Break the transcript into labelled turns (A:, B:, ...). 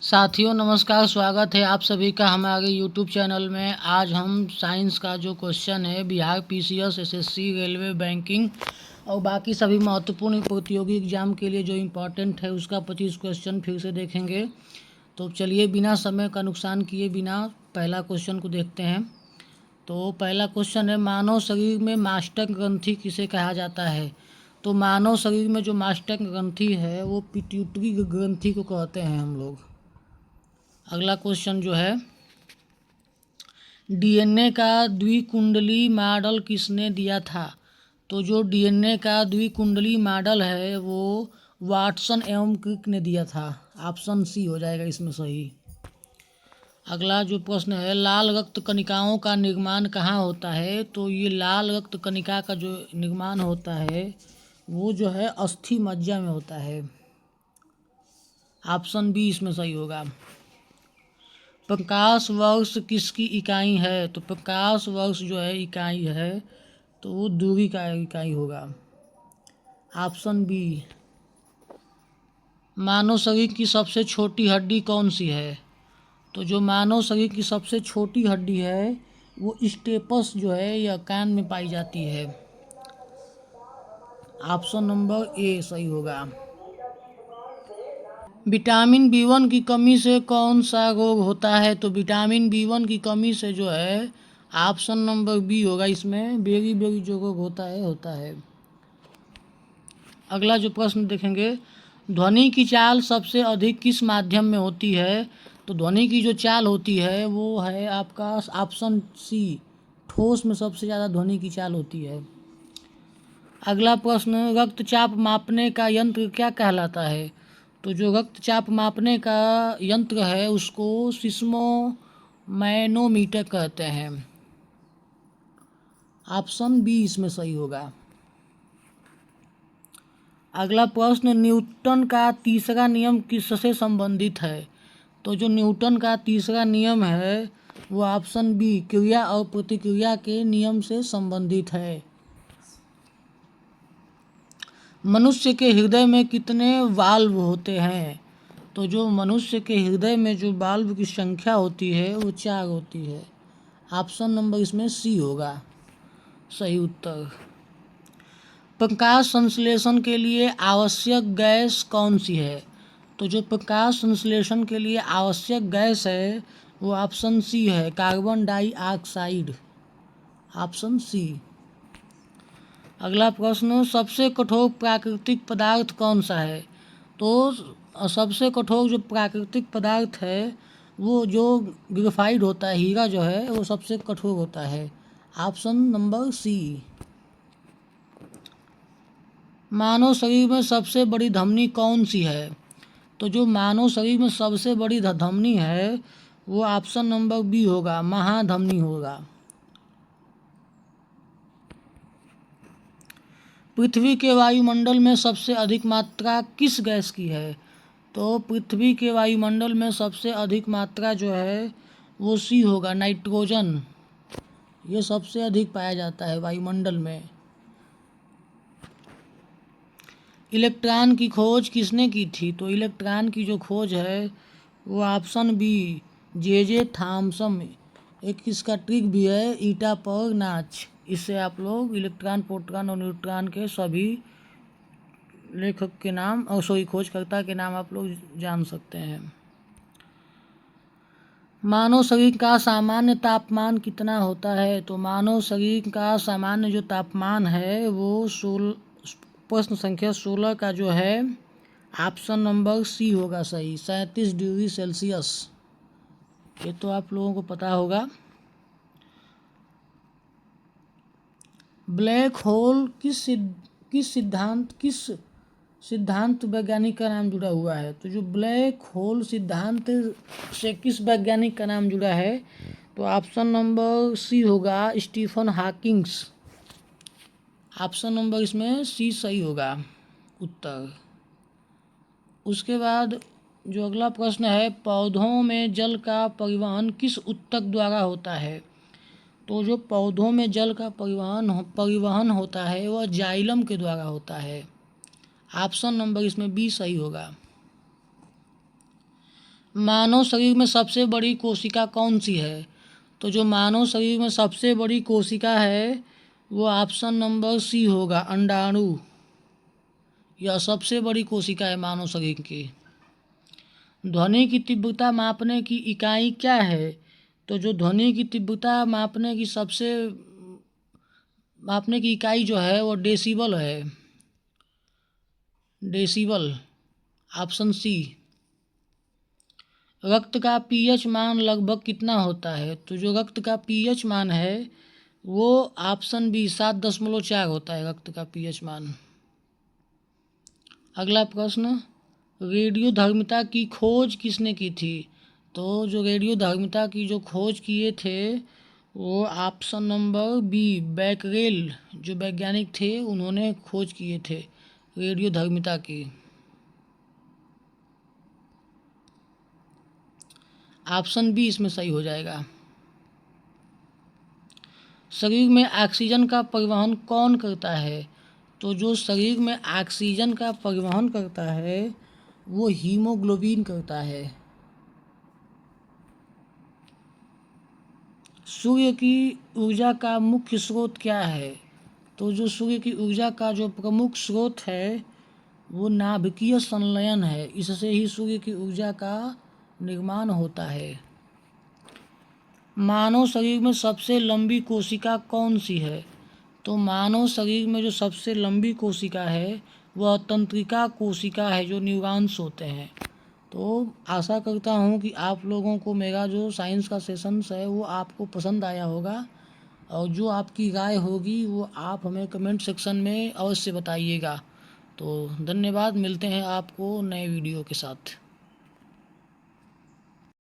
A: साथियों नमस्कार, स्वागत है आप सभी का हमारे यूट्यूब चैनल में। आज हम साइंस का जो क्वेश्चन है Bihar PCS, SSC, railway, banking और बाकी सभी महत्वपूर्ण प्रतियोगी एग्जाम के लिए जो इम्पोर्टेंट है उसका 25 क्वेश्चन फिर से देखेंगे। तो चलिए बिना समय का नुकसान किए बिना पहला क्वेश्चन को देखते हैं। तो पहला क्वेश्चन है, मानव शरीर में मास्टर ग्रंथि किसे कहा जाता है? तो मानव शरीर में जो मास्टर ग्रंथि है वो पिट्यूटरी ग्रंथि को कहते हैं हम लोग। अगला क्वेश्चन जो है, डीएनए का द्विकुंडली मॉडल किसने दिया था? तो जो डीएनए का द्विकुंडली मॉडल है वो वाटसन एवं क्रिक ने दिया था। ऑप्शन सी हो जाएगा इसमें सही। अगला जो प्रश्न है, लाल रक्त कणिकाओं का निर्माण कहाँ होता है? तो ये लाल रक्त कणिका का जो निर्माण होता है वो जो है अस्थि मज्जा में होता है। ऑप्शन बी इसमें सही होगा। प्रकाश वर्ष किसकी इकाई है? तो प्रकाश वर्ष जो है इकाई है तो वो दूरी का इकाई होगा। Option B. मानव शरीर की सबसे छोटी हड्डी कौन सी है? तो जो मानव शरीर की सबसे छोटी हड्डी है वो स्टेपस जो है यह कान में पाई जाती है। ऑप्शन नंबर ए सही होगा। विटामिन बी1 की कमी से कौन सा रोग होता है? तो विटामिन बी1 की कमी से जो है ऑप्शन नंबर बी होगा, इसमें बेरी बेरी जो रोग होता है। अगला जो प्रश्न देखेंगे, ध्वनि की चाल सबसे अधिक किस माध्यम में होती है? तो ध्वनि की जो चाल होती है वो है आपका ऑप्शन सी, ठोस में सबसे ज़्यादा ध्वनि की चाल होती है। अगला प्रश्न, रक्तचाप मापने का यंत्र क्या कहलाता है? तो जो रक्तचाप मापने का यंत्र है उसको सिस्मोमैनोमीटर कहते हैं। ऑप्शन बी इसमें सही होगा। अगला प्रश्न, न्यूटन का तीसरा नियम किससे संबंधित है? तो जो न्यूटन का तीसरा नियम है वो ऑप्शन बी, क्रिया और प्रतिक्रिया के नियम से संबंधित है। मनुष्य के हृदय में कितने वाल्व होते हैं? तो जो मनुष्य के हृदय में जो वाल्व की संख्या होती है वो 4 होती है। ऑप्शन नंबर इसमें सी होगा सही उत्तर। प्रकाश संश्लेषण के लिए आवश्यक गैस कौन सी है? तो जो प्रकाश संश्लेषण के लिए आवश्यक गैस है वो ऑप्शन सी है, कार्बन डाइऑक्साइड। Option C. अगला प्रश्न, सबसे कठोर प्राकृतिक पदार्थ कौन सा है? तो सबसे कठोर जो प्राकृतिक पदार्थ है वो जो ग्रेफाइट होता है, हीरा जो है वो सबसे कठोर होता है। Option number C. मानव शरीर में सबसे बड़ी धमनी कौन सी है? तो जो मानव शरीर में सबसे बड़ी धमनी है वो ऑप्शन नंबर बी होगा, महाधमनी होगा। पृथ्वी के वायुमंडल में सबसे अधिक मात्रा किस गैस की है? तो पृथ्वी के वायुमंडल में सबसे अधिक मात्रा जो है वो सी होगा, नाइट्रोजन। ये सबसे अधिक पाया जाता है वायुमंडल में। इलेक्ट्रॉन की खोज किसने की थी? तो इलेक्ट्रॉन की जो खोज है वो ऑप्शन बी, जे थॉमसन। एक इसका ट्रिक भी है, ईटा पर नाच। इससे आप लोग इलेक्ट्रॉन, प्रोटॉन और न्यूट्रॉन के सभी लेखक के नाम और सॉरी खोजकर्ता के नाम आप लोग जान सकते हैं। मानव शरीर का सामान्य तापमान कितना होता है? तो मानव शरीर का सामान्य जो तापमान है वो प्रश्न संख्या 16 का जो है ऑप्शन नंबर सी होगा सही, 37 डिग्री सेल्सियस। ये तो आप लोगों को पता होगा। ब्लैक होल किस सिद्धांत वैज्ञानिक का नाम जुड़ा हुआ है? तो जो ब्लैक होल सिद्धांत से किस वैज्ञानिक का नाम जुड़ा है? तो ऑप्शन नंबर सी होगा, स्टीफन हॉकिंग्स। ऑप्शन नंबर इसमें सी सही होगा उत्तर। उसके बाद जो अगला प्रश्न है, पौधों में जल का परिवहन किस ऊतक द्वारा होता है? तो जो पौधों में जल का परिवहन होता है वह जाइलम के द्वारा होता है। ऑप्शन नंबर इसमें बी सही होगा। मानव शरीर में सबसे बड़ी कोशिका कौन सी है? तो जो मानव शरीर में सबसे बड़ी कोशिका है वो ऑप्शन नंबर सी होगा, अंडाणु। यह सबसे बड़ी कोशिका है मानव शरीर की। ध्वनि की तीव्रता मापने की इकाई क्या है? तो जो ध्वनि की तीव्रता मापने की इकाई जो है वो डेसिबल है, डेसिबल, ऑप्शन सी। रक्त का पीएच मान लगभग कितना होता है? तो जो रक्त का पीएच मान है वो ऑप्शन बी 7.4 होता है रक्त का पीएच मान। अगला प्रश्न, रेडियोधर्मिता की खोज किसने की थी? तो जो रेडियोधर्मिता की जो खोज किए थे वो ऑप्शन नंबर बी, बैकरेल जो वैज्ञानिक थे उन्होंने खोज किए थे रेडियोधर्मिता की। ऑप्शन बी इसमें सही हो जाएगा। शरीर में ऑक्सीजन का परिवहन कौन करता है? तो जो शरीर में ऑक्सीजन का परिवहन करता है वो हीमोग्लोबिन करता है। सूर्य की ऊर्जा का मुख्य स्रोत क्या है? तो जो सूर्य की ऊर्जा का जो प्रमुख स्रोत है वो नाभिकीय संलयन है, इससे ही सूर्य की ऊर्जा का निर्माण होता है। मानव शरीर में सबसे लंबी कोशिका कौन सी है? तो मानव शरीर में जो सबसे लंबी कोशिका है वह तंत्रिका कोशिका है, जो न्यूरॉन्स होते हैं। तो आशा करता हूँ कि आप लोगों को मेरा जो साइंस का सेशंस है वो आपको पसंद आया होगा, और जो आपकी राय होगी वो आप हमें कमेंट सेक्शन में अवश्य बताइएगा। तो धन्यवाद, मिलते हैं आपको नए वीडियो के साथ।